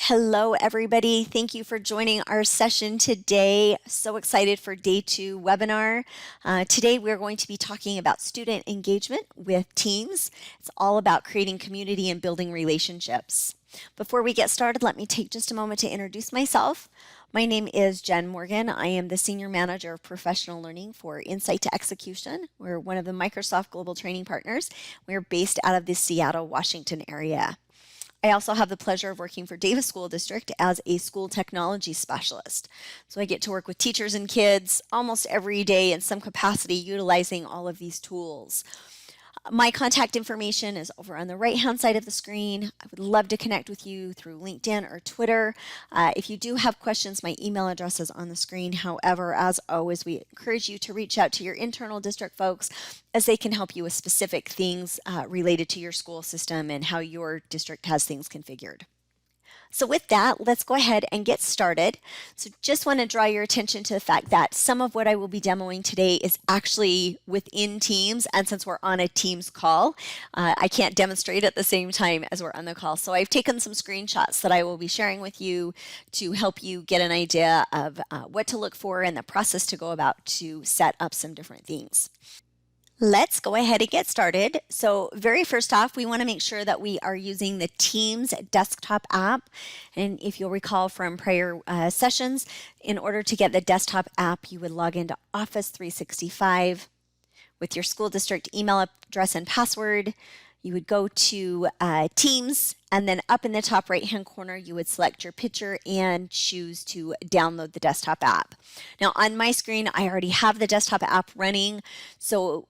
Hello, everybody. Thank you for joining our session today. So excited for day 2 webinar. Today, we're going to be talking about student engagement with teams. It's all about creating community and building relationships. Before we get started, let me take just a moment to introduce myself. My name is Jen Morgan. I am the Senior Manager of Professional Learning for Insight to Execution. We're one of the Microsoft Global Training Partners. We're based out of the Seattle, Washington area. I also have the pleasure of working for Davis School District as a school technology specialist. So I get to work with teachers and kids almost every day in some capacity utilizing all of these tools. My contact information is over on the right-hand side of the screen. I would love to connect with you through LinkedIn or Twitter. If you do have questions, my email address is on the screen. However, as always, we encourage you to reach out to your internal district folks as they can help you with specific things related to your school system and how your district has things configured. So with that, let's go ahead and get started. So just want to draw your attention to the fact that some of what I will be demoing today is actually within Teams, and since we're on a Teams call, I can't demonstrate at the same time as we're on the call. So I've taken some screenshots that I will be sharing with you to help you get an idea of what to look for and the process to go about to set up some different things. Let's go ahead and get started. So very first off, we want to make sure that we are using the Teams desktop app. And if you'll recall from prior sessions, in order to get the desktop app, you would log into Office 365 with your school district email address and password. You would go to Teams, and then up in the top right-hand corner, you would select your picture and choose to download the desktop app. Now, on my screen, I already have the desktop app running, so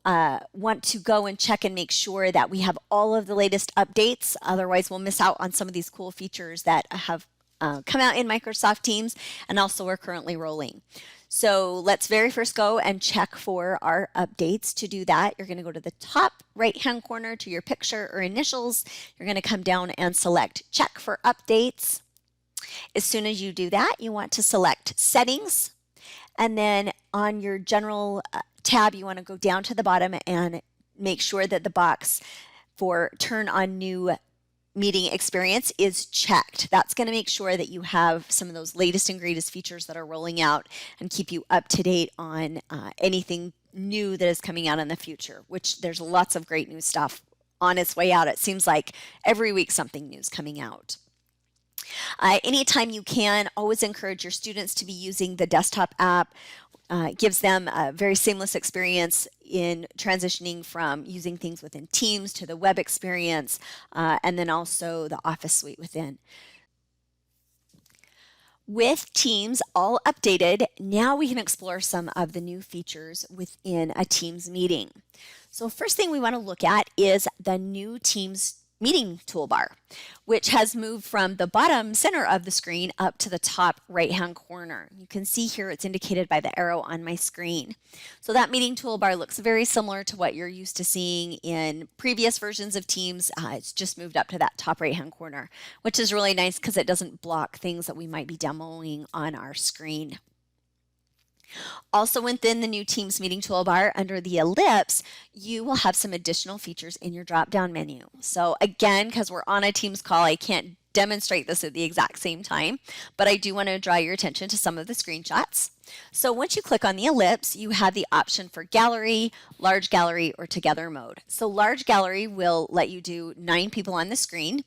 want to go and check and make sure that we have all of the latest updates. Otherwise, we'll miss out on some of these cool features that have come out in Microsoft Teams and also are currently rolling. So let's very first go and check for our updates. To do that, you're going to go to the top right-hand corner to your picture or initials. You're going to come down and select Check for Updates. As soon as you do that, you want to select Settings. And then on your General tab, you want to go down to the bottom and make sure that the box for Turn on New Meeting Experience is checked. That's going to make sure that you have some of those latest and greatest features that are rolling out and keep you up to date on anything new that is coming out in the future, which there's lots of great new stuff on its way out. It seems like every week something new is coming out. Anytime you can, always encourage your students to be using the desktop app. Gives them a very seamless experience in transitioning from using things within Teams to the web experience, and then also the Office suite within. With Teams all updated, now we can explore some of the new features within a Teams meeting. So first thing we want to look at is the new Teams meeting toolbar, which has moved from the bottom center of the screen up to the top right-hand corner. You can see here it's indicated by the arrow on my screen. So that meeting toolbar looks very similar to what you're used to seeing in previous versions of Teams. It's just moved up to that top right-hand corner, which is really nice because it doesn't block things that we might be demoing on our screen. Also within the new Teams meeting toolbar under the ellipse, you will have some additional features in your drop-down menu. So again, because we're on a Teams call, I can't demonstrate this at the exact same time, but I do want to draw your attention to some of the screenshots. So once you click on the ellipse, you have the option for gallery, large gallery, or together mode. So large gallery will let you do 9 people on the screen.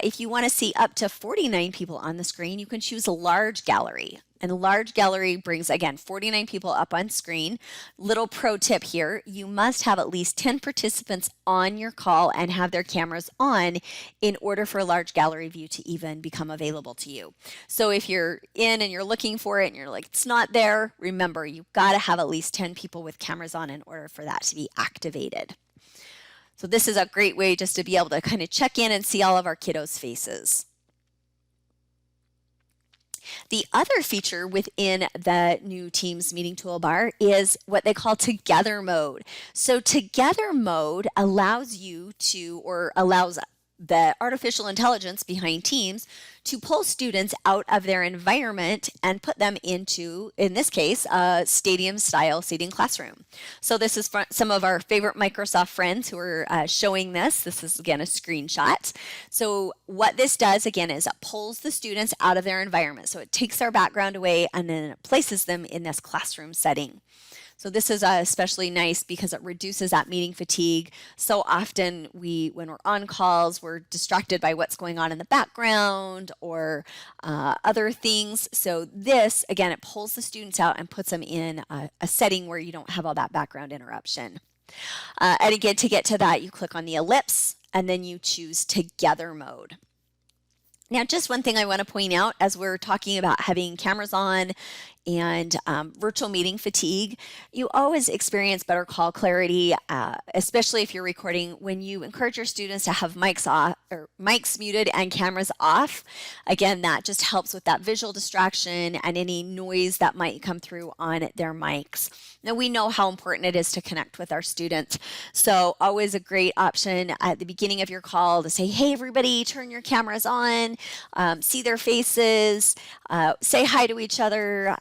If you want to see up to 49 people on the screen, you can choose a large gallery. And a large gallery brings, again, 49 people up on screen. Little pro tip here, you must have at least 10 participants on your call and have their cameras on in order for a large gallery view to even become available to you. So if you're in and you're looking for it and you're like, it's not there, remember, you've got to have at least 10 people with cameras on in order for that to be activated. So this is a great way just to be able to kind of check in and see all of our kiddos' faces. The other feature within the new Teams meeting toolbar is what they call together mode. So together mode allows you to, or allows the artificial intelligence behind Teams to pull students out of their environment and put them into, in this case, a stadium-style seating classroom. So this is some of our favorite Microsoft friends who are showing this. This is, again, a screenshot. So what this does, again, is it pulls the students out of their environment. So it takes their background away and then it places them in this classroom setting. So this is especially nice because it reduces that meeting fatigue. So often when we're on calls, we're distracted by what's going on in the background or other things. So this, again, it pulls the students out and puts them in a setting where you don't have all that background interruption. And again, to get to that, you click on the ellipse and then you choose Together mode. Now, just one thing I want to point out as we're talking about having cameras on and virtual meeting fatigue, you always experience better call clarity, especially if you're recording, when you encourage your students to have mics off or mics muted and cameras off. Again, that just helps with that visual distraction and any noise that might come through on their mics. Now, we know how important it is to connect with our students. So always a great option at the beginning of your call to say, hey, everybody, turn your cameras on, see their faces, say hi to each other,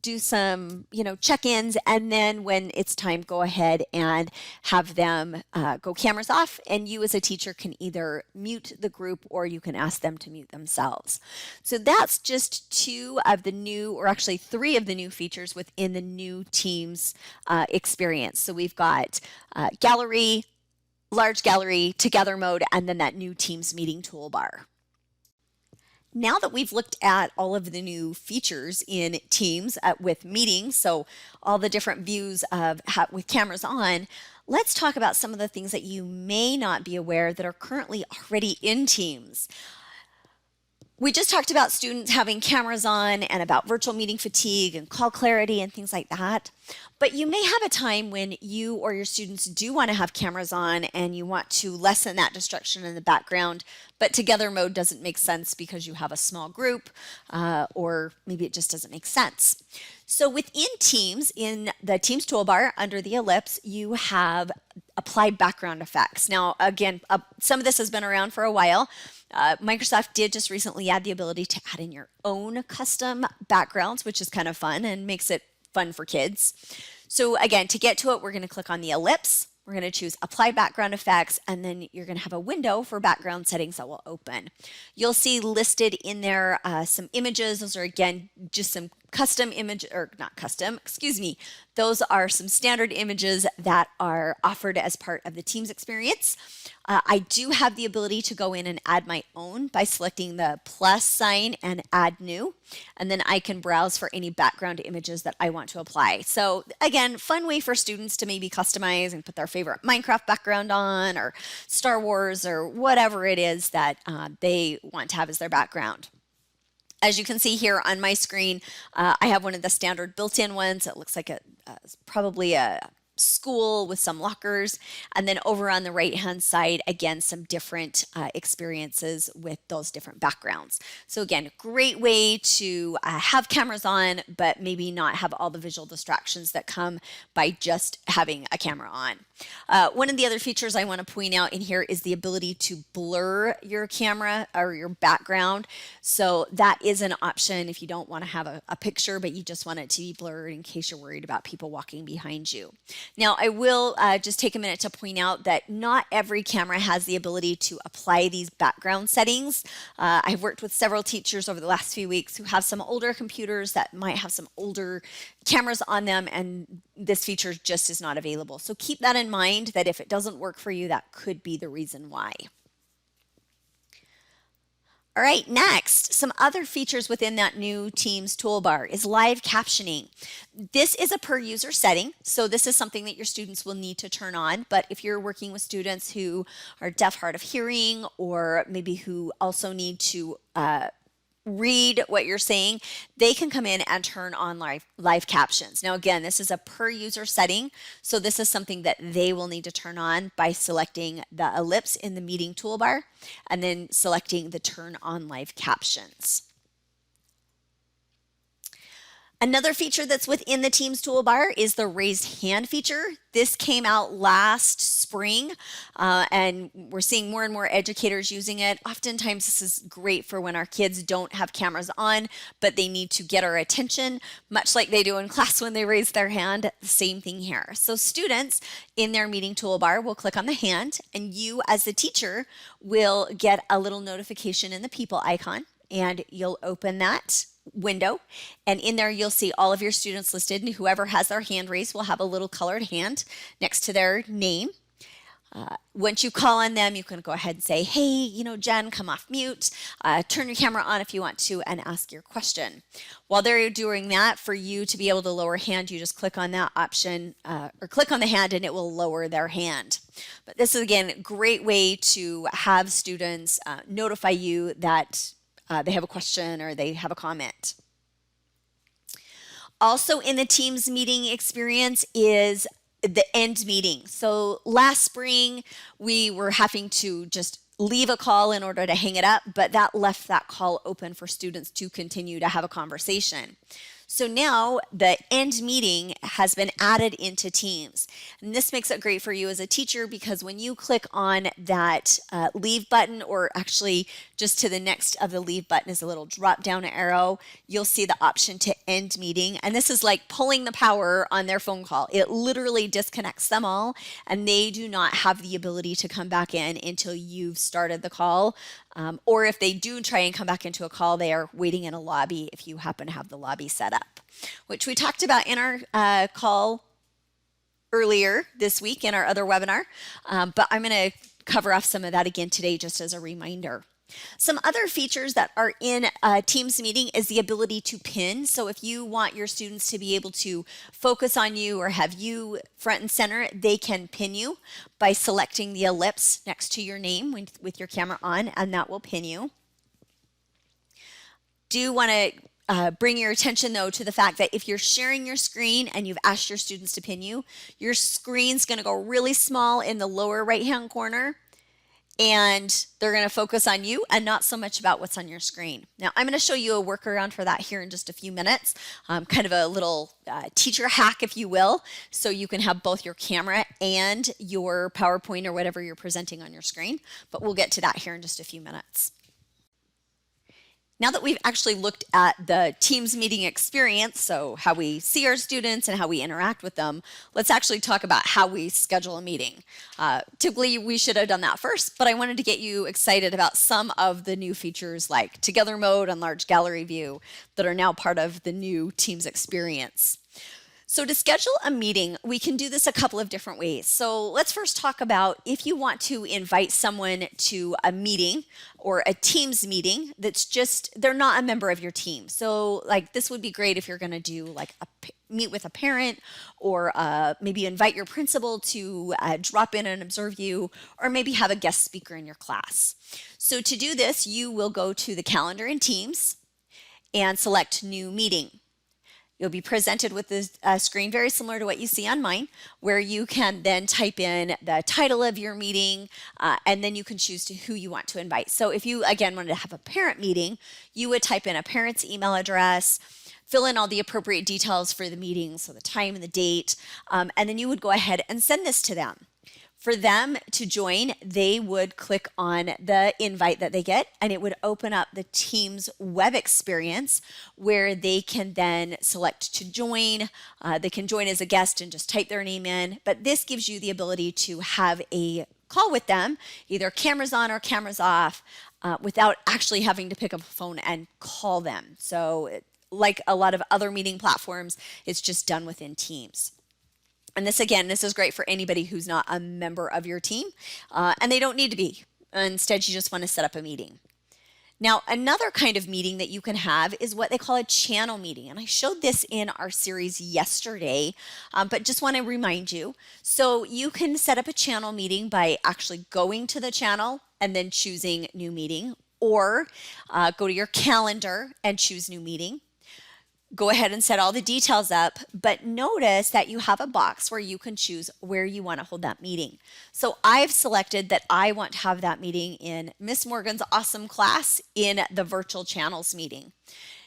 do some, check-ins, and then when it's time, go ahead and have them go cameras off, and you as a teacher can either mute the group or you can ask them to mute themselves. So that's just two of the new, or actually three of the new features within the new Teams experience. So we've got gallery, large gallery, together mode, and then that new Teams meeting toolbar. Now that we've looked at all of the new features in Teams with meetings, so all the different views of with cameras on, let's talk about some of the things that you may not be aware that are currently already in Teams. We just talked about students having cameras on and about virtual meeting fatigue and call clarity and things like that. But you may have a time when you or your students do want to have cameras on and you want to lessen that distraction in the background, but together mode doesn't make sense because you have a small group or maybe it just doesn't make sense. So within Teams, in the Teams toolbar under the ellipse, you have applied background effects. Now, again, some of this has been around for a while. Microsoft did just recently add the ability to add in your own custom backgrounds, which is kind of fun and makes it fun for kids. So again, to get to it, we're going to click on the ellipse. We're going to choose Apply Background Effects, and then you're going to have a window for background settings that will open. You'll see listed in there some images. Those are, again, just some custom image, or not custom, excuse me. Those are some standard images that are offered as part of the Teams experience. I do have the ability to go in and add my own by selecting the plus sign and add new, and then I can browse for any background images that I want to apply. So again, fun way for students to maybe customize and put their favorite Minecraft background on, or Star Wars, or whatever it is that they want to have as their background. As you can see here on my screen, I have one of the standard built-in ones. It looks like probably a school with some lockers, and then over on the right hand side, again, some different experiences with those different backgrounds. So again, great way to have cameras on, but maybe not have all the visual distractions that come by just having a camera on. One of the other features I want to point out in here is the ability to blur your camera or your background. So that is an option if you don't want to have a picture, but you just want it to be blurred in case you're worried about people walking behind you. Now, I will just take a minute to point out that not every camera has the ability to apply these background settings. I've worked with several teachers over the last few weeks who have some older computers that might have some older cameras on them, and this feature just is not available. So keep that in mind, that if it doesn't work for you, that could be the reason why. All right, next, some other features within that new Teams toolbar is live captioning. This is a per user setting, so this is something that your students will need to turn on, but if you're working with students who are deaf, hard of hearing, or maybe who also need to read what you're saying, they can come in and turn on live captions. Now again, this is a per user setting, so this is something that they will need to turn on by selecting the ellipse in the meeting toolbar and then selecting the turn on live captions. Another feature that's within the Teams toolbar is the raised hand feature. This came out last spring, and we're seeing more and more educators using it. Oftentimes, this is great for when our kids don't have cameras on, but they need to get our attention, much like they do in class when they raise their hand. The same thing here. So students in their meeting toolbar will click on the hand, and you as the teacher will get a little notification in the people icon, and you'll open that window, and in there you'll see all of your students listed, and whoever has their hand raised will have a little colored hand next to their name. Once you call on them, you can go ahead and say, hey, Jen, come off mute, turn your camera on if you want to, and ask your question. While they're doing that, for you to be able to lower hand, you just click on that option, or click on the hand, and it will lower their hand. But this is, again, a great way to have students notify you that they have a question or they have a comment. Also in the Teams meeting experience is the end meeting. So last spring, we were having to just leave a call in order to hang it up, but that left that call open for students to continue to have a conversation. So now the end meeting has been added into Teams. And this makes it great for you as a teacher, because when you click on that leave button, or actually just to the next of the leave button is a little drop down arrow, you'll see the option to end meeting. And this is like pulling the power on their phone call. It literally disconnects them all, and they do not have the ability to come back in until you've started the call. Or if they do try and come back into a call, they are waiting in a lobby if you happen to have the lobby set up, which we talked about in our call earlier this week in our other webinar. But I'm going to cover off some of that again today just as a reminder. Some other features that are in a Teams meeting is the ability to pin. So if you want your students to be able to focus on you or have you front and center, they can pin you by selecting the ellipse next to your name with your camera on, and that will pin you. Do want to bring your attention though to the fact that if you're sharing your screen and you've asked your students to pin you, your screen's going to go really small in the lower right hand corner, and they're going to focus on you and not so much about what's on your screen. Now, I'm going to show you a workaround for that here in just a few minutes, kind of a little teacher hack, if you will, so you can have both your camera and your PowerPoint or whatever you're presenting on your screen, but we'll get to that here in just a few minutes. Now that we've actually looked at the Teams meeting experience, so how we see our students and how we interact with them, let's actually talk about how we schedule a meeting. Typically, we should have done that first, but I wanted to get you excited about some of the new features like Together Mode and Large Gallery View that are now part of the new Teams experience. So to schedule a meeting, we can do this a couple of different ways. So let's first talk about if you want to invite someone to a meeting or a Teams meeting that's just, they're not a member of your team. So like this would be great if you're going to do like meet with a parent, or maybe invite your principal to drop in and observe you, or maybe have a guest speaker in your class. So to do this, you will go to the calendar in Teams and select New Meeting. You'll be presented with this screen very similar to what you see on mine, where you can then type in the title of your meeting, and then you can choose to who you want to invite. So if you, again, wanted to have a parent meeting, you would type in a parent's email address, fill in all the appropriate details for the meeting, so the time and the date, and then you would go ahead and send this to them. For them to join, they would click on the invite that they get, and it would open up the Teams web experience where they can then select to join. They can join as a guest and just type their name in, but this gives you the ability to have a call with them, either cameras on or cameras off, without actually having to pick up a phone and call them. So like a lot of other meeting platforms, it's just done within Teams. And this, again, this is great for anybody who's not a member of your team, and they don't need to be. Instead, you just want to set up a meeting. Now, another kind of meeting that you can have is what they call a channel meeting. And I showed this in our series yesterday, but just want to remind you. So you can set up a channel meeting by actually going to the channel and then choosing New Meeting, or go to your calendar and choose New Meeting. Go ahead and set all the details up, but notice that you have a box where you can choose where you want to hold that meeting. So I've selected that I want to have that meeting in Miss Morgan's awesome class in the virtual channels meeting.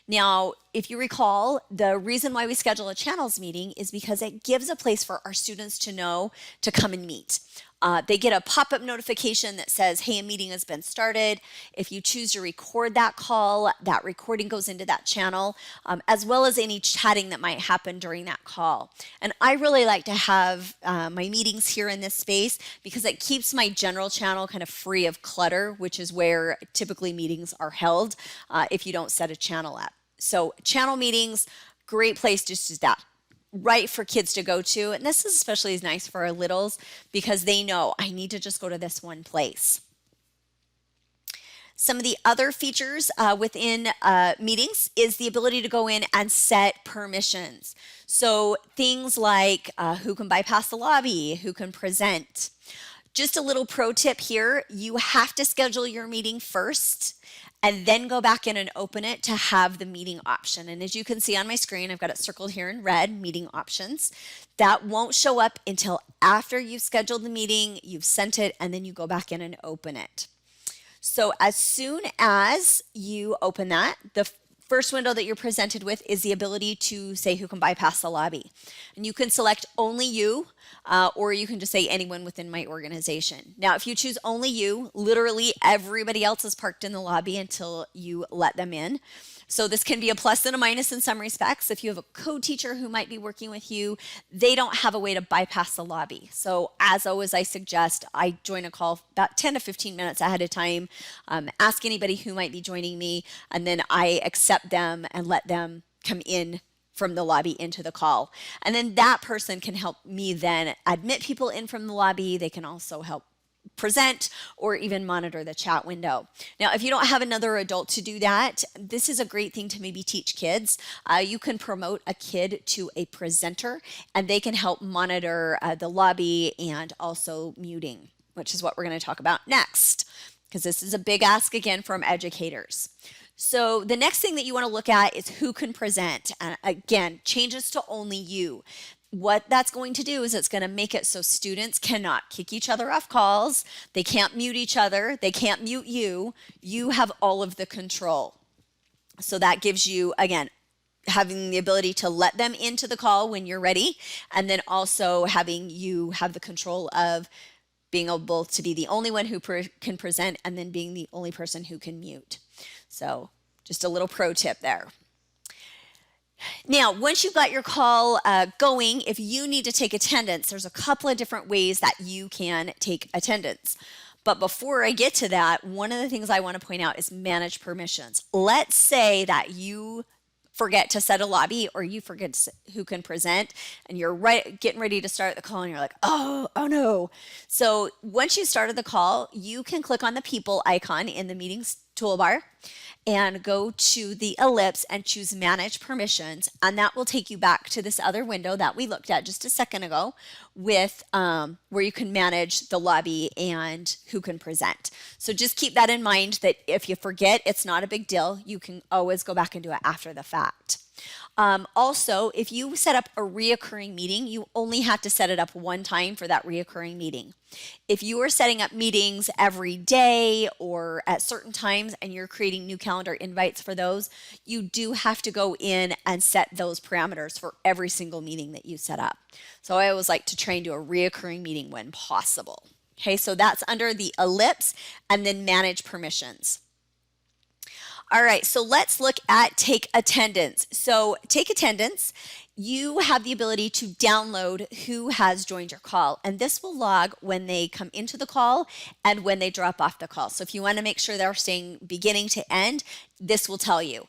Now, if you recall, the reason why we schedule a channels meeting is because it gives a place for our students to know to come and meet. They get a pop-up notification that says, hey, a meeting has been started. If you choose to record that call, that recording goes into that channel, as well as any chatting that might happen during that call. And I really like to have my meetings here in this space because it keeps my general channel kind of free of clutter, which is where typically meetings are held if you don't set a channel up. So channel meetings, great place just to that. Right for kids to go to, and this is especially nice for our littles because they know I need to just go to this one place. Some of the other features within meetings is the ability to go in and set permissions. So things like who can bypass the lobby, who can present. Just a little pro tip here, you have to schedule your meeting first and then go back in and open it to have the meeting option. And as you can see on my screen, I've got it circled here in red, meeting options. That won't show up until after you've scheduled the meeting, you've sent it, and then you go back in and open it. So as soon as you open that, the first window that you're presented with is the ability to say who can bypass the lobby. And you can select only you, or you can just say anyone within my organization. Now, if you choose only you, literally everybody else is parked in the lobby until you let them in. So this can be a plus and a minus in some respects. If you have a co-teacher who might be working with you, they don't have a way to bypass the lobby. So as always, I suggest I join a call about 10 to 15 minutes ahead of time, ask anybody who might be joining me, and then I accept them and let them come in from the lobby into the call. And then that person can help me then admit people in from the lobby. They can also help present or even monitor the chat window. Now, if you don't have another adult to do that, this is a great thing to maybe teach kids. You can promote a kid to a presenter and they can help monitor the lobby and also muting, which is what we're going to talk about next, because this is a big ask again from educators. So the next thing that you want to look at is who can present. And again, changes to only you. What that's going to do is it's going to make it so students cannot kick each other off calls. They can't mute each other. They can't mute you. You have all of the control. So that gives you, again, having the ability to let them into the call when you're ready, and then also having you have the control of being able to be the only one who can present and then being the only person who can mute. So just a little pro tip there. Now, once you've got your call going, if you need to take attendance, there's a couple of different ways that you can take attendance. But before I get to that, one of the things I want to point out is manage permissions. Let's say that you forget to set a lobby or you forget who can present and you're getting ready to start the call and you're like, oh no. So once you started the call, you can click on the people icon in the meetings toolbar and go to the ellipse and choose manage permissions, and that will take you back to this other window that we looked at just a second ago with where you can manage the lobby and who can present. So just keep that in mind that if you forget, it's not a big deal. You can always go back and do it after the fact. Also, if you set up a reoccurring meeting, you only have to set it up one time for that reoccurring meeting. If you are setting up meetings every day or at certain times and you're creating new calendar invites for those, you do have to go in and set those parameters for every single meeting that you set up. So I always like to try and do a reoccurring meeting when possible. Okay, so that's under the ellipse and then manage permissions. All right, so let's look at take attendance. So take attendance, you have the ability to download who has joined your call, and this will log when they come into the call and when they drop off the call. So if you want to make sure they're staying beginning to end, this will tell you.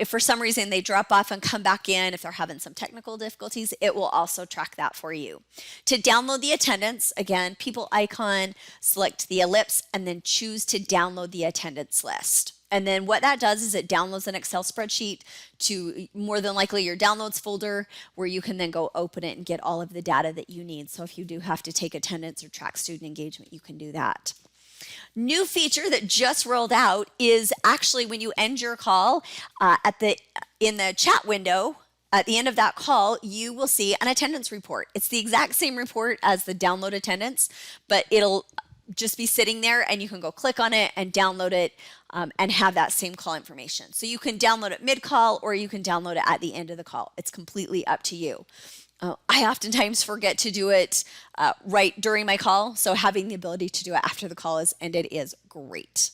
If for some reason they drop off and come back in, if they're having some technical difficulties, it will also track that for you. To download the attendance, again, people icon, select the ellipse, and then choose to download the attendance list. And then what that does is it downloads an Excel spreadsheet to more than likely your downloads folder where you can then go open it and get all of the data that you need. So if you do have to take attendance or track student engagement, you can do that. New feature that just rolled out is actually when you end your call in the chat window, at the end of that call, you will see an attendance report. It's the exact same report as the download attendance, but it'll just be sitting there, and you can go click on it and download it and have that same call information. So you can download it mid-call, or you can download it at the end of the call. It's completely up to you. I oftentimes forget to do it right during my call, so having the ability to do it after the call is ended is great.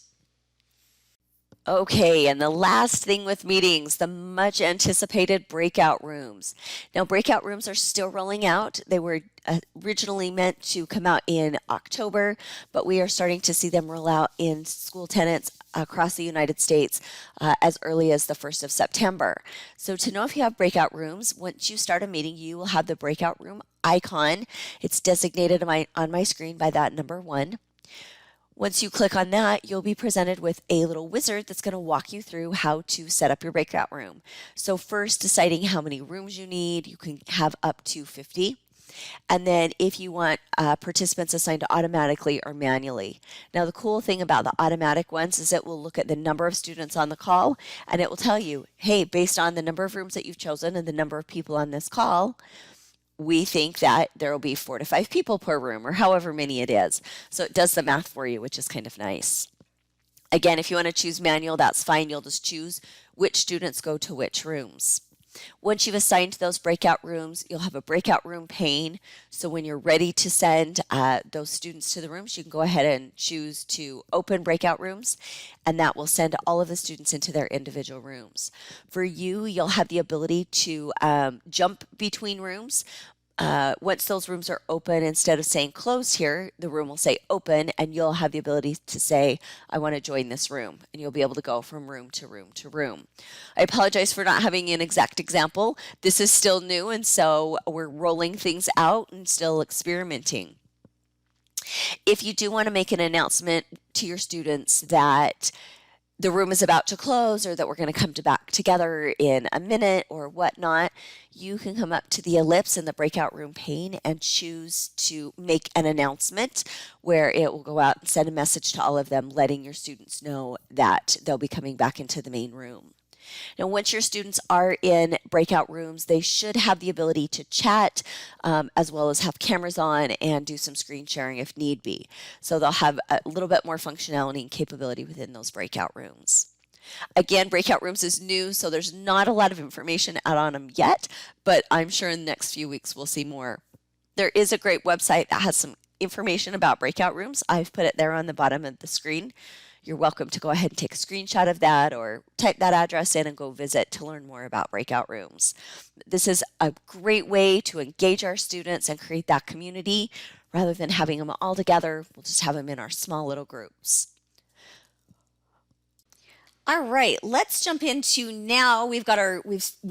Okay, and the last thing with meetings, the much anticipated breakout rooms. Now, breakout rooms are still rolling out. They were originally meant to come out in October, but we are starting to see them roll out in school tenants across the United States as early as the 1st of September. So to know if you have breakout rooms, once you start a meeting, you will have the breakout room icon. It's designated on my screen by that number 1. Once you click on that, you'll be presented with a little wizard that's going to walk you through how to set up your breakout room. So first, deciding how many rooms you need. You can have up to 50. And then if you want participants assigned automatically or manually. Now, the cool thing about the automatic ones is it will look at the number of students on the call, and it will tell you, hey, based on the number of rooms that you've chosen and the number of people on this call, we think that there will be 4 to 5 people per room, or however many it is. So it does the math for you, which is kind of nice. Again, if you want to choose manual, that's fine. You'll just choose which students go to which rooms. Once you've assigned those breakout rooms, you'll have a breakout room pane. So when you're ready to send those students to the rooms, you can go ahead and choose to open breakout rooms, and that will send all of the students into their individual rooms. For you, you'll have the ability to jump between rooms. Once those rooms are open, instead of saying close here, the room will say open, and you'll have the ability to say, I want to join this room, and you'll be able to go from room to room to room. I apologize for not having an exact example. This is still new, and so we're rolling things out and still experimenting. If you do want to make an announcement to your students that the room is about to close, or that we're going to come back together in a minute or whatnot, you can come up to the ellipse in the breakout room pane and choose to make an announcement where it will go out and send a message to all of them, letting your students know that they'll be coming back into the main room. Now, once your students are in breakout rooms, they should have the ability to chat as well as have cameras on and do some screen sharing if need be. So they'll have a little bit more functionality and capability within those breakout rooms. Again, breakout rooms is new, so there's not a lot of information out on them yet, but I'm sure in the next few weeks we'll see more. There is a great website that has some information about breakout rooms. I've put it there on the bottom of the screen. You're welcome to go ahead and take a screenshot of that or type that address in and go visit to learn more about breakout rooms. This is a great way to engage our students and create that community. Rather than having them all together, we'll just have them in our small little groups. All right, let's jump into now. We've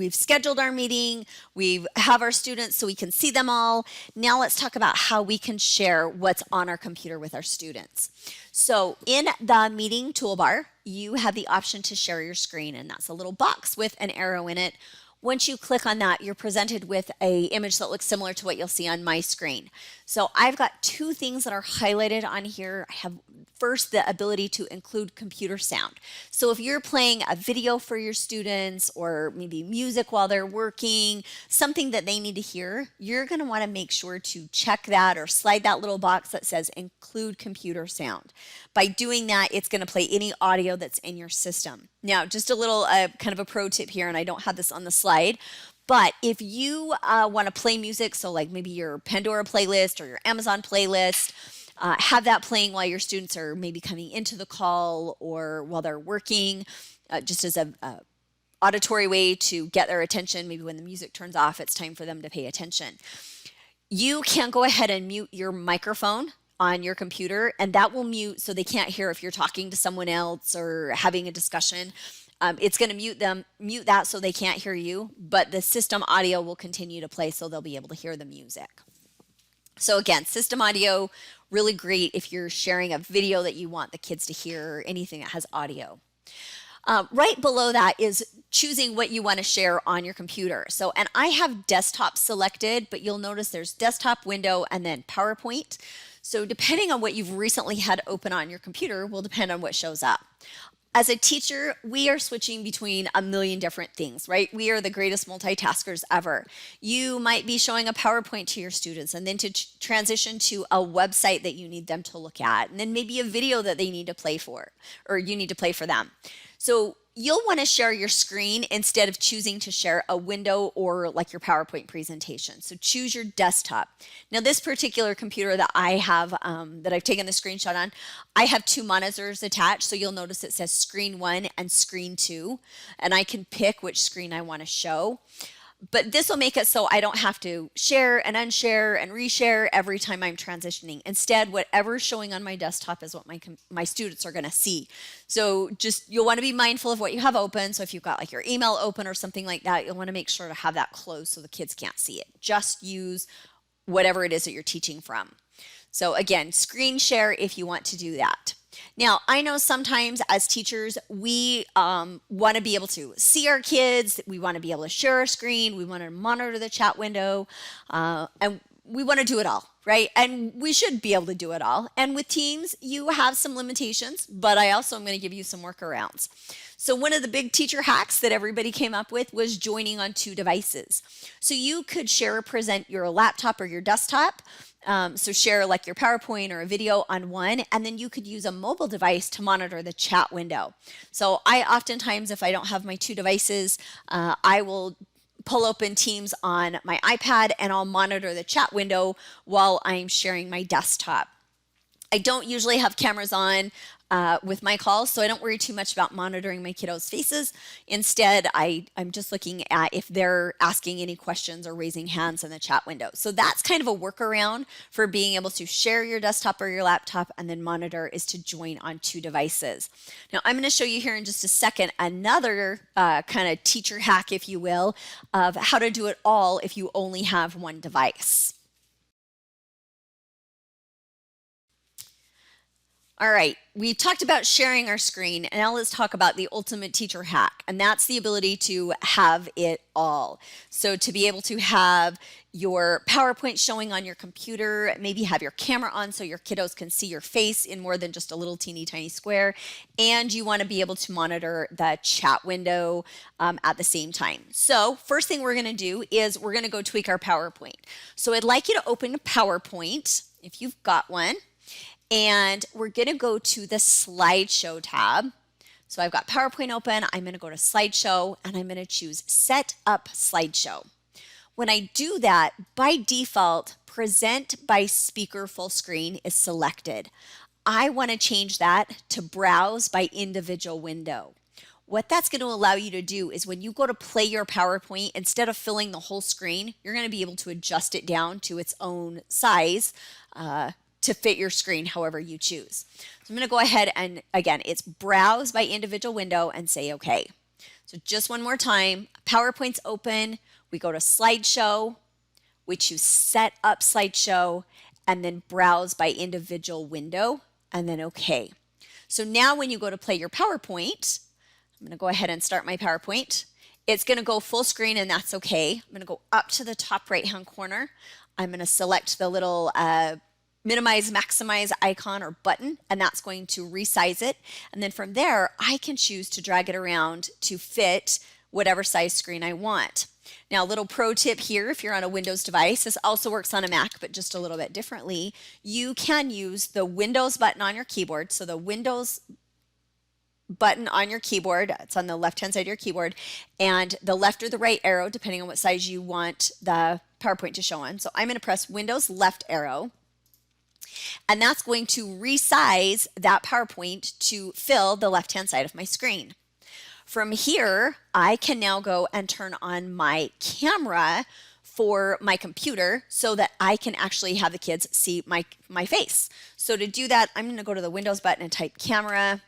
scheduled our meeting. We have our students so we can see them all. Now let's talk about how we can share what's on our computer with our students. So in the meeting toolbar, you have the option to share your screen, and that's a little box with an arrow in it. Once you click on that, you're presented with an image that looks similar to what you'll see on my screen. So I've got 2 things that are highlighted on here. I have first the ability to include computer sound. So if you're playing a video for your students or maybe music while they're working, something that they need to hear, you're going to want to make sure to check that or slide that little box that says include computer sound. By doing that, it's going to play any audio that's in your system. Now, just a little kind of a pro tip here, and I don't have this on the slide, but if you want to play music, so like maybe your Pandora playlist or your Amazon playlist, have that playing while your students are maybe coming into the call or while they're working, just as a auditory way to get their attention. Maybe when the music turns off, it's time for them to pay attention. You can go ahead and mute your microphone on your computer, and that will mute so they can't hear if you're talking to someone else or having a discussion. It's going to mute that so they can't hear you, but the system audio will continue to play so they'll be able to hear the music. So again, system audio, really great if you're sharing a video that you want the kids to hear or anything that has audio. Right below that is choosing what you want to share on your computer. So, and I have desktop selected, but you'll notice there's desktop, window, and then PowerPoint. So depending on what you've recently had open on your computer will depend on what shows up. As a teacher, we are switching between a million different things, right? We are the greatest multitaskers ever. You might be showing a PowerPoint to your students and then to transition to a website that you need them to look at, and then maybe a video that they need to play for, or you need to play for them. So you'll want to share your screen instead of choosing to share a window or like your PowerPoint presentation. So choose your desktop. Now this particular computer that I have, that I've taken the screenshot on, I have two monitors attached. So you'll notice it says screen 1 and screen 2, and I can pick which screen I want to show. But this will make it so I don't have to share and unshare and reshare every time I'm transitioning. Instead, whatever's showing on my desktop is what my students are going to see. So just, you'll want to be mindful of what you have open. So if you've got like your email open or something like that, you'll want to make sure to have that closed so the kids can't see it. Just use whatever it is that you're teaching from. So again, screen share if you want to do that. Now, I know sometimes as teachers, we want to be able to see our kids, we want to be able to share our screen, we want to monitor the chat window, and we want to do it all, right? And we should be able to do it all. And with Teams, you have some limitations, but I also am going to give you some workarounds. So one of the big teacher hacks that everybody came up with was joining on 2 devices. So you could share or present your laptop or your desktop. So share like your PowerPoint or a video on one, and then you could use a mobile device to monitor the chat window. So I oftentimes, if I don't have my 2 devices, I will pull open Teams on my iPad and I'll monitor the chat window while I'm sharing my desktop. I don't usually have cameras on with my calls, so I don't worry too much about monitoring my kiddos' faces. Instead, I'm just looking at if they're asking any questions or raising hands in the chat window. So that's kind of a workaround for being able to share your desktop or your laptop and then monitor, is to join on 2 devices. Now, I'm going to show you here in just a second another kind of teacher hack, if you will, of how to do it all if you only have 1 device. All right, we've talked about sharing our screen, and now let's talk about the ultimate teacher hack, and that's the ability to have it all. So to be able to have your PowerPoint showing on your computer, maybe have your camera on so your kiddos can see your face in more than just a little teeny tiny square, and you want to be able to monitor the chat window at the same time. So first thing we're going to do is we're going to go tweak our PowerPoint. So I'd like you to open a PowerPoint if you've got one. And we're going to go to the slideshow tab. So I've got PowerPoint open. I'm going to go to slideshow and I'm going to choose set up slideshow. When I do that, by default, present by speaker full screen is selected. I want to change that to browse by individual window. What that's going to allow you to do is when you go to play your PowerPoint, instead of filling the whole screen, you're going to be able to adjust it down to its own size to fit your screen however you choose. So I'm going to go ahead and, again, it's browse by individual window and say OK. So just one more time, PowerPoint's open, we go to slideshow, we choose set up slideshow, and then browse by individual window, and then OK. So now when you go to play your PowerPoint, I'm going to go ahead and start my PowerPoint. It's going to go full screen, and that's OK. I'm going to go up to the top right-hand corner. I'm going to select the little minimize, maximize icon or button, and that's going to resize it. And then from there, I can choose to drag it around to fit whatever size screen I want. Now, a little pro tip here, if you're on a Windows device, this also works on a Mac, but just a little bit differently. You can use the Windows button on your keyboard. So the Windows button on your keyboard, it's on the left-hand side of your keyboard, and the left or the right arrow, depending on what size you want the PowerPoint to show on. So I'm going to press Windows left arrow. And that's going to resize that PowerPoint to fill the left-hand side of my screen. From here, I can now go and turn on my camera for my computer so that I can actually have the kids see my face. So to do that, I'm going to go to the Windows button and type camera.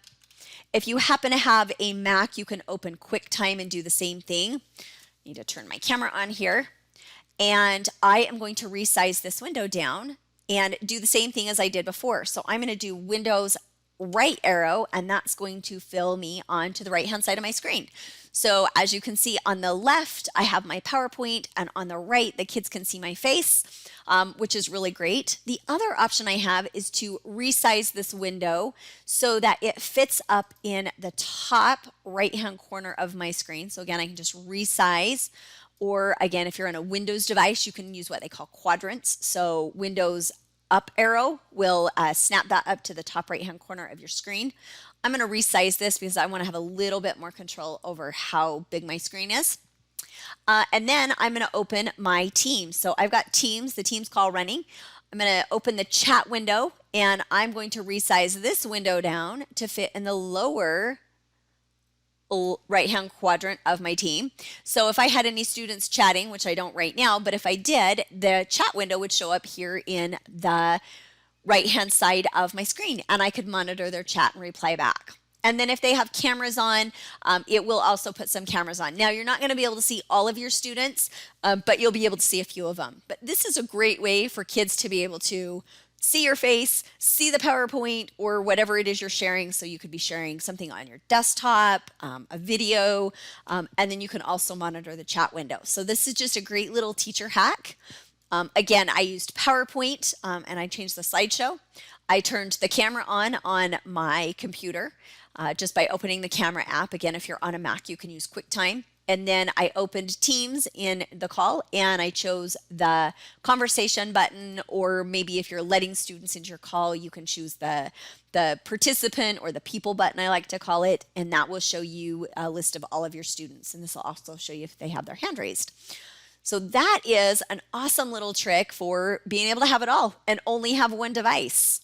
If you happen to have a Mac, you can open QuickTime and do the same thing. I need to turn my camera on here. And I am going to resize this window down and do the same thing as I did before. So I'm going to do Windows right arrow, and that's going to fill me onto the right hand side of my screen. So as you can see on the left, I have my PowerPoint, and on the right, the kids can see my face, which is really great. The other option I have is to resize this window so that it fits up in the top right-hand corner of my screen. So again, I can just resize. Or again, if you're on a Windows device, you can use what they call quadrants. So Windows up arrow will snap that up to the top right-hand corner of your screen. I'm going to resize this because I want to have a little bit more control over how big my screen is. And then I'm going to open my Teams. So I've got Teams, the Teams call running. I'm going to open the chat window, and I'm going to resize this window down to fit in the lower right-hand quadrant of my team. So if I had any students chatting, which I don't right now, but if I did, the chat window would show up here in the right-hand side of my screen, and I could monitor their chat and reply back. And then if they have cameras on, it will also put some cameras on. Now, you're not going to be able to see all of your students, but you'll be able to see a few of them. But this is a great way for kids to be able to see your face, see the PowerPoint, or whatever it is you're sharing. So you could be sharing something on your desktop, a video, and then you can also monitor the chat window. So this is just a great little teacher hack. Again, I used PowerPoint, and I changed the slideshow. I turned the camera on my computer just by opening the camera app. Again, if you're on a Mac, you can use QuickTime. And then I opened Teams in the call, and I chose the conversation button, or maybe if you're letting students into your call, you can choose the participant or the people button, I like to call it, and that will show you a list of all of your students. And this will also show you if they have their hand raised. So that is an awesome little trick for being able to have it all and only have one device.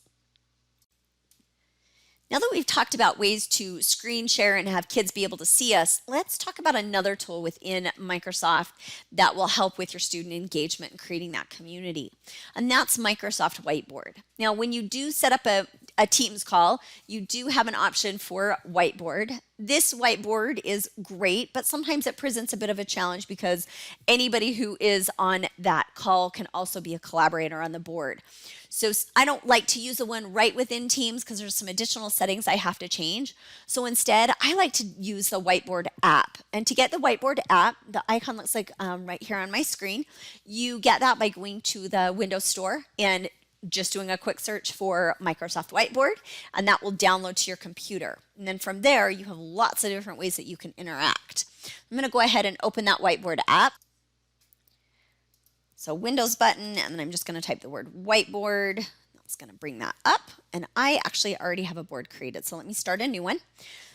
Now that we've talked about ways to screen share and have kids be able to see us, let's talk about another tool within Microsoft that will help with your student engagement and creating that community. And that's Microsoft Whiteboard. Now, when you do set up a Teams call, you do have an option for Whiteboard. This Whiteboard is great, but sometimes it presents a bit of a challenge because anybody who is on that call can also be a collaborator on the board. So I don't like to use the one right within Teams because there's some additional settings I have to change. So instead, I like to use the Whiteboard app. And to get the Whiteboard app, the icon looks like right here on my screen. You get that by going to the Windows Store and just doing a quick search for Microsoft Whiteboard, and that will download to your computer. And then from there, you have lots of different ways that you can interact. I'm going to go ahead and open that Whiteboard app. So Windows button, and then I'm just going to type the word Whiteboard. That's going to bring that up, and I actually already have a board created, so let me start a new one.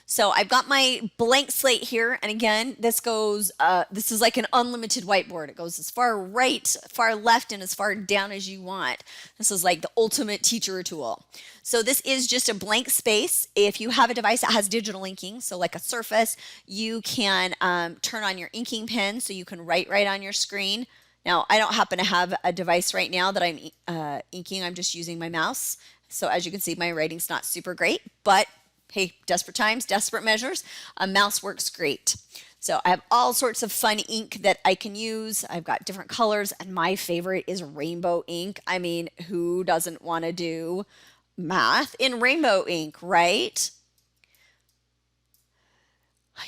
So I've got my blank slate here, and again, this is like an unlimited whiteboard. It goes as far right, far left, and as far down as you want. This is like the ultimate teacher tool. So this is just a blank space. If you have a device that has digital inking, so like a Surface, you can turn on your inking pen so you can write right on your screen. Now, I don't happen to have a device right now that I'm inking. I'm just using my mouse. So as you can see, my writing's not super great, but hey, desperate times, desperate measures, a mouse works great. So I have all sorts of fun ink that I can use. I've got different colors, and my favorite is rainbow ink. I mean, who doesn't want to do math in rainbow ink, right?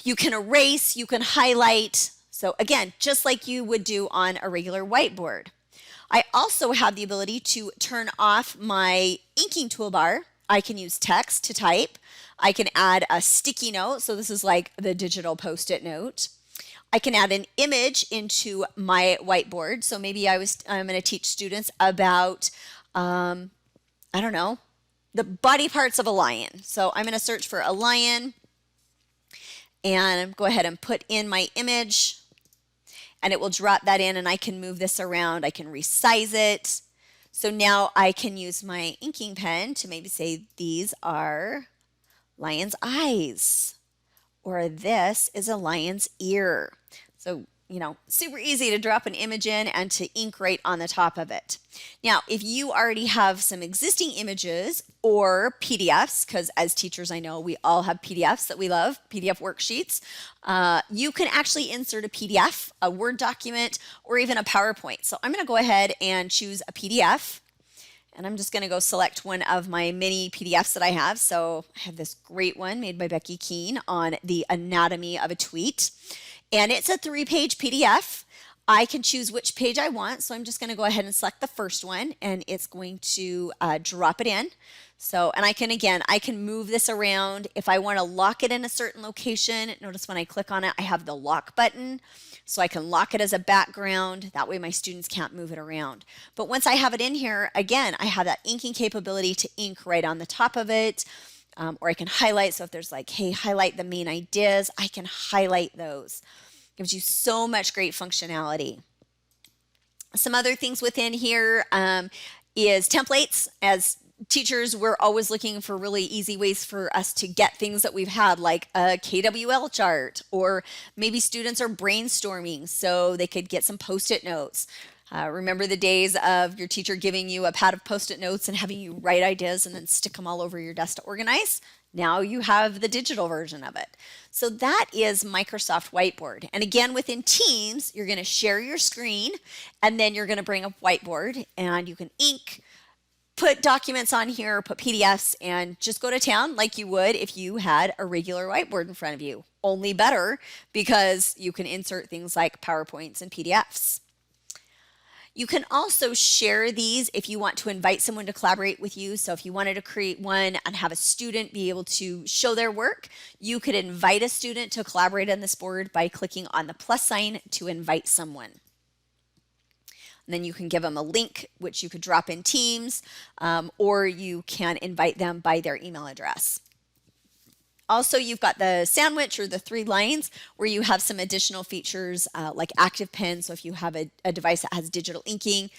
You can erase, you can highlight. So again, just like you would do on a regular whiteboard. I also have the ability to turn off my inking toolbar. I can use text to type. I can add a sticky note. So this is like the digital Post-it note. I can add an image into my whiteboard. So maybe I'm going to teach students about, I don't know, the body parts of a lion. So I'm going to search for a lion and go ahead and put in my image, and it will drop that in, and I can move this around. I can resize it. So now I can use my inking pen to maybe say these are lion's eyes, or this is a lion's ear. So, you know, super easy to drop an image in and to ink right on the top of it. Now, if you already have some existing images or PDFs, because as teachers, I know we all have PDFs that we love, PDF worksheets, you can actually insert a PDF, a Word document, or even a PowerPoint. So I'm going to go ahead and choose a PDF. And I'm just going to go select one of my mini PDFs that I have. So I have this great one made by Becky Keene on the anatomy of a tweet. And it's a 3-page PDF. I can choose which page I want. So I'm just going to go ahead and select the first one, and it's going to drop it in. So, and I can move this around. If I want to lock it in a certain location, notice when I click on it, I have the lock button. So I can lock it as a background. That way my students can't move it around. But once I have it in here, again, I have that inking capability to ink right on the top of it. Or I can highlight. So if there's like, hey, highlight the main ideas, I can highlight those. Gives you so much great functionality. Some other things within here is templates. As teachers, we're always looking for really easy ways for us to get things that we've had, like a KWL chart, or maybe students are brainstorming so they could get some Post-it notes. Remember the days of your teacher giving you a pad of Post-it notes and having you write ideas and then stick them all over your desk to organize? Now you have the digital version of it. So that is Microsoft Whiteboard. And again, within Teams, you're going to share your screen, and then you're going to bring up Whiteboard, and you can ink, put documents on here, put PDFs, and just go to town like you would if you had a regular whiteboard in front of you. Only better, because you can insert things like PowerPoints and PDFs. You can also share these if you want to invite someone to collaborate with you. So if you wanted to create one and have a student be able to show their work, you could invite a student to collaborate on this board by clicking on the plus sign to invite someone. And then you can give them a link, which you could drop in Teams, or you can invite them by their email address. Also, you've got the sandwich or the 3 lines where you have some additional features like active pen. So if you have a device that has digital inking,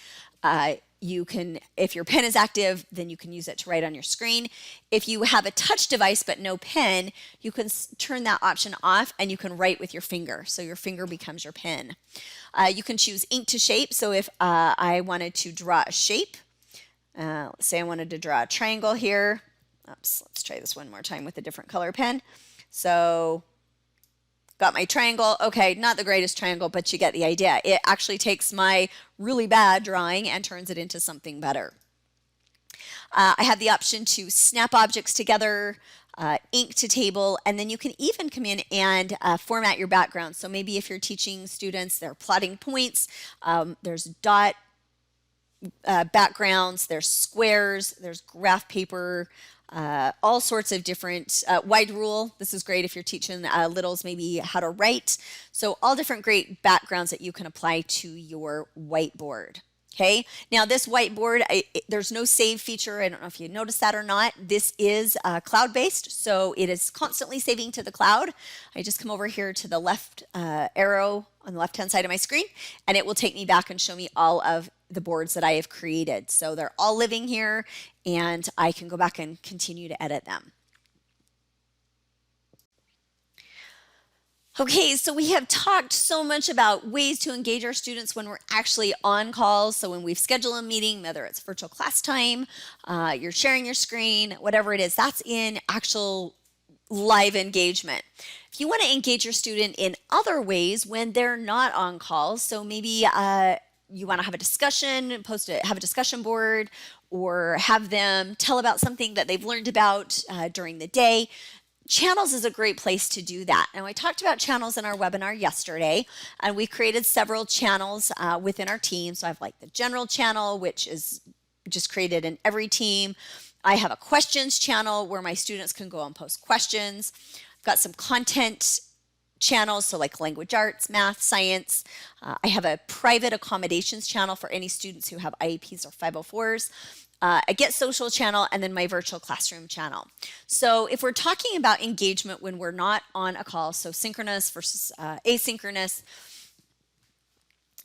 you can, if your pen is active, then you can use it to write on your screen. If you have a touch device but no pen, you can turn that option off and you can write with your finger. So your finger becomes your pen. You can choose ink to shape. So if I wanted to draw a shape, let's say I wanted to draw a triangle here. Oops, let's try this one more time with a different color pen. So got my triangle. Okay, not the greatest triangle, but you get the idea. It actually takes my really bad drawing and turns it into something better. I have the option to snap objects together, ink to table, and then you can even come in and format your background. So maybe if you're teaching students, they're plotting points, there's dot backgrounds, there's squares, there's graph paper, all sorts of different wide rule. This is great if you're teaching littles maybe how to write. So all different great backgrounds that you can apply to your whiteboard. Okay, now this whiteboard, there's no save feature. I don't know if you noticed that or not. This is cloud-based, so it is constantly saving to the cloud. I just come over here to the left arrow on the left-hand side of my screen, and it will take me back and show me all of the boards that I have created. So they're all living here, and I can go back and continue to edit them. Okay, so we have talked so much about ways to engage our students when we're actually on calls. So when we've scheduled a meeting, whether it's virtual class time, you're sharing your screen, whatever it is, that's in actual live engagement. If you want to engage your student in other ways when they're not on calls, so maybe you want to have a discussion, have a discussion board, or have them tell about something that they've learned about during the day. Channels is a great place to do that. Now, I talked about channels in our webinar yesterday, and we created several channels within our team. So I have like the general channel, which is just created in every team. I have a questions channel where my students can go and post questions. I've got some content channels, so like language arts, math, science. I have a private accommodations channel for any students who have IEPs or 504s. A Get Social channel, and then my virtual classroom channel. So if we're talking about engagement when we're not on a call, so synchronous versus asynchronous,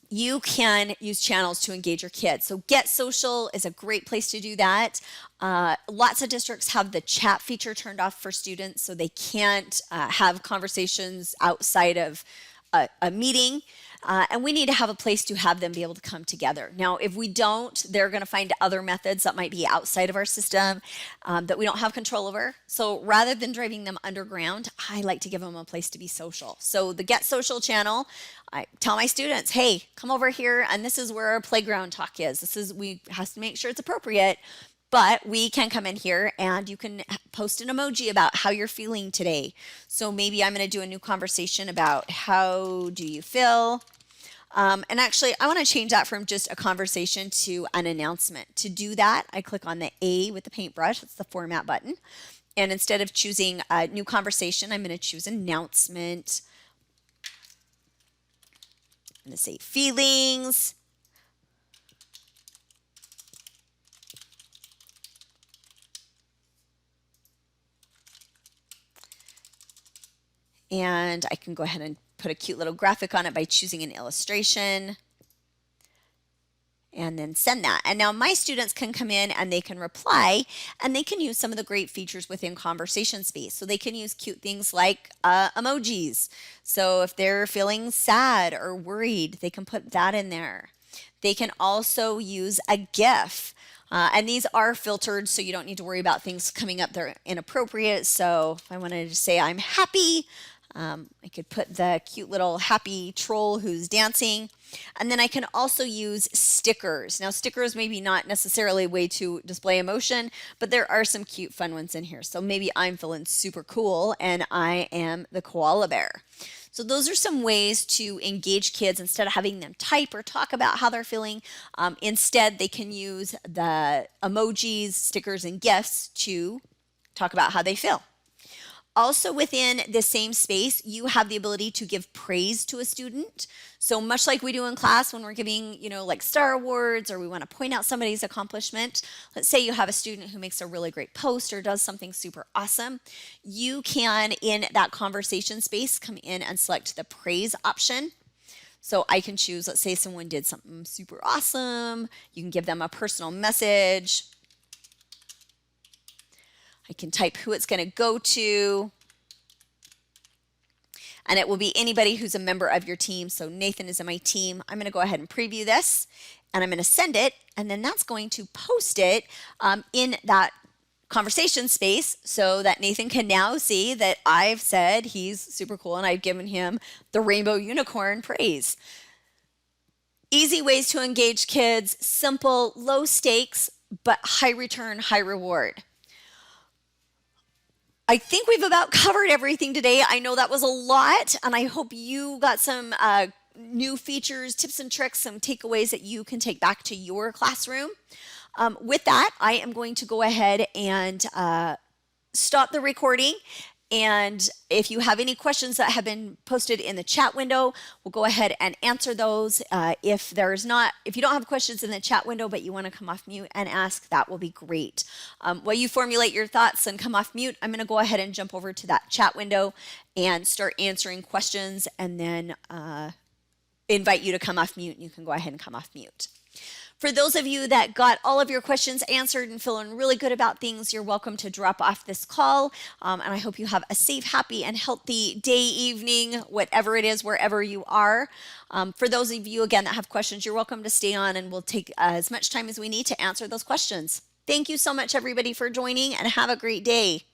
you can use channels to engage your kids. So Get Social is a great place to do that. Lots of districts have the chat feature turned off for students, so they can't have conversations outside of a meeting. And we need to have a place to have them be able to come together. Now, if we don't, they're going to find other methods that might be outside of our system that we don't have control over. So rather than driving them underground, I like to give them a place to be social. So the Get Social channel, I tell my students, hey, come over here, and this is where our playground talk is. We have to make sure it's appropriate. But we can come in here and you can post an emoji about how you're feeling today. So maybe I'm going to do a new conversation about how do you feel? And actually, I want to change that from just a conversation to an announcement. To do that, I click on the A with the paintbrush. It's the format button. And instead of choosing a new conversation, I'm going to choose announcement. I'm going to say feelings. And I can go ahead and put a cute little graphic on it by choosing an illustration and then send that. And now my students can come in and they can reply and they can use some of the great features within Conversation Space. So they can use cute things like emojis. So if they're feeling sad or worried, they can put that in there. They can also use a GIF. And these are filtered, so you don't need to worry about things coming up that are inappropriate. So if I wanted to say I'm happy, I could put the cute little happy troll who's dancing. And then I can also use stickers. Now, stickers maybe not necessarily a way to display emotion, but there are some cute fun ones in here. So maybe I'm feeling super cool and I am the koala bear. So those are some ways to engage kids instead of having them type or talk about how they're feeling. Instead, they can use the emojis, stickers, and GIFs to talk about how they feel. Also within the same space, you have the ability to give praise to a student. So much like we do in class when we're giving, like Star Awards, or we want to point out somebody's accomplishment. Let's say you have a student who makes a really great post or does something super awesome. You can, in that conversation space, come in and select the praise option. So I can choose, let's say someone did something super awesome. You can give them a personal message. I can type who it's going to go to. And it will be anybody who's a member of your team. So Nathan is in my team. I'm going to go ahead and preview this. And I'm going to send it. And then that's going to post it in that conversation space so that Nathan can now see that I've said he's super cool and I've given him the rainbow unicorn praise. Easy ways to engage kids. Simple, low stakes, but high return, high reward. I think we've about covered everything today. I know that was a lot, and I hope you got some new features, tips and tricks, some takeaways that you can take back to your classroom. With that, I am going to go ahead and stop the recording. And if you have any questions that have been posted in the chat window, we'll go ahead and answer those. If you don't have questions in the chat window, but you want to come off mute and ask, that will be great. While you formulate your thoughts and come off mute, I'm going to go ahead and jump over to that chat window and start answering questions, and then invite you to come off mute, and you can go ahead and come off mute. For those of you that got all of your questions answered and feeling really good about things, you're welcome to drop off this call. And I hope you have a safe, happy, and healthy day, evening, whatever it is, wherever you are. For those of you, again, that have questions, you're welcome to stay on, and we'll take as much time as we need to answer those questions. Thank you so much, everybody, for joining, and have a great day.